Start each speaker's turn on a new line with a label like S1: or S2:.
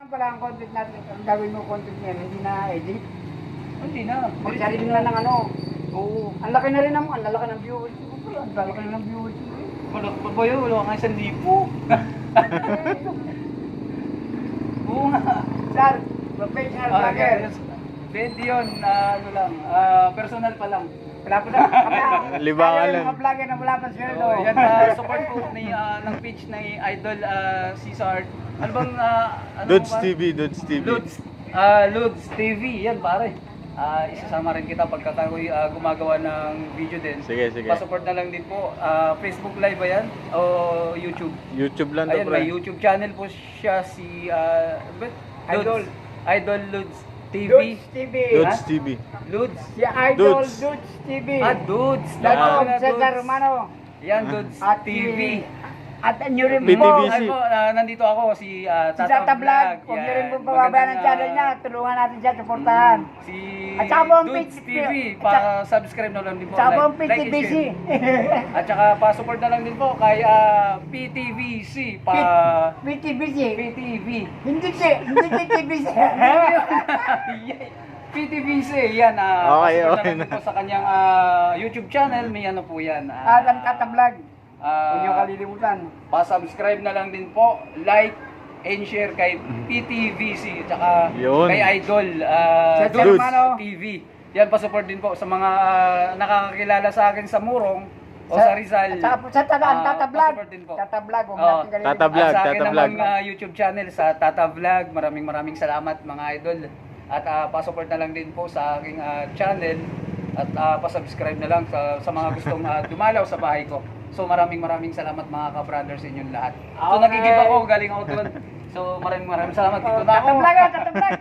S1: Pala ang content natin, ang gawin mo content niyan, hindi na edit.
S2: Hindi na.
S1: Magsarili na ng ano.
S2: Oo.
S1: Ang laki na rin naman, ang laki ng viewers. Ang laki na ng viewers.
S2: Wala pa ba yun? Wala kang 1,000. Oo nga.
S1: Sir, professional vlogger.
S2: Pwede yun, ano lang, personal pa lang.
S1: Wala pa na.
S3: Libangan lang.
S1: Mga vlogger na wala pa sweldo.
S2: So, yan, support po ng page ni Idol Cesar. Ano bang, ano
S3: Dudes
S2: ba?
S3: TV, Dudes TV.
S2: Ludes TV, yan pare. Isasama rin kita pagka tayo'y gumagawa ng video din.
S3: Sige, sige.
S2: Pa-support na lang din po. Facebook Live ba yan? O YouTube?
S3: YouTube lang to,
S2: Ayan, may
S3: pre.
S2: YouTube channel po siya si
S1: Idol.
S2: Idol Ludes TV.
S1: Dudes TV.
S3: Dudes TV.
S2: Ludes.
S1: Si Idol
S3: Dudes.
S1: Dudes TV.
S2: Dudes.
S1: Dato,
S2: Tama,
S1: Cesar
S2: Dudes.
S1: Romano.
S2: Yan, Dudes
S1: At
S2: TV.
S1: At nyo rin
S3: PTV.
S1: po.
S2: Ay po, nandito ako si
S1: Si Tata Vlog. Huwag nyo rin po pababayaan ang channel niya. Tulungan natin siya, supportahan.
S2: Si
S1: At saka po ang
S2: Dudes
S1: PTV.
S2: TV. Pa-subscribe na lang din po.
S1: Tsaka po ang
S2: Like and
S1: PTBC.
S2: share. At saka pa-support na lang din po kay PTVC.
S1: PTBC.
S2: PTV.
S1: Hindi TBC.
S2: PTVC, yan.
S3: Okay,
S2: pa-support
S3: okay
S2: na lang din
S3: na.
S2: po sa kanyang YouTube channel. May ano po yan.
S1: Adam Tata Vlog. Huwag nyo
S2: Ah,
S1: kalilimutan.
S2: pa-subscribe na lang din po, like and share kay PTVC at saka
S3: Yun.
S2: kay Idol
S1: Cesar
S2: Dudes
S1: Romano.
S2: TV. Yan, pa-support din po sa mga nakakakilala sa akin sa Murong o sa Rizal.
S1: At saka po sa Tata Vlog.
S2: pa-support din po.
S1: Tata Vlog. Huwag
S2: Oo.
S1: natin kalilimutan.
S3: Tata Vlog.
S2: At sa akin
S3: Tata
S2: namang
S3: Vlog.
S2: YouTube channel sa Tata Vlog. Maraming salamat mga idol. At pa-support na lang din po sa aking channel at pa-subscribe na lang sa mga gustong dumalaw sa bahay ko. So maraming salamat mga ka-brothers inyong lahat. So
S1: Okay.
S2: nagigib ako, galing ako doon. So maraming salamat. Dito na ako.
S1: Tata Vlog. Tata Vlog.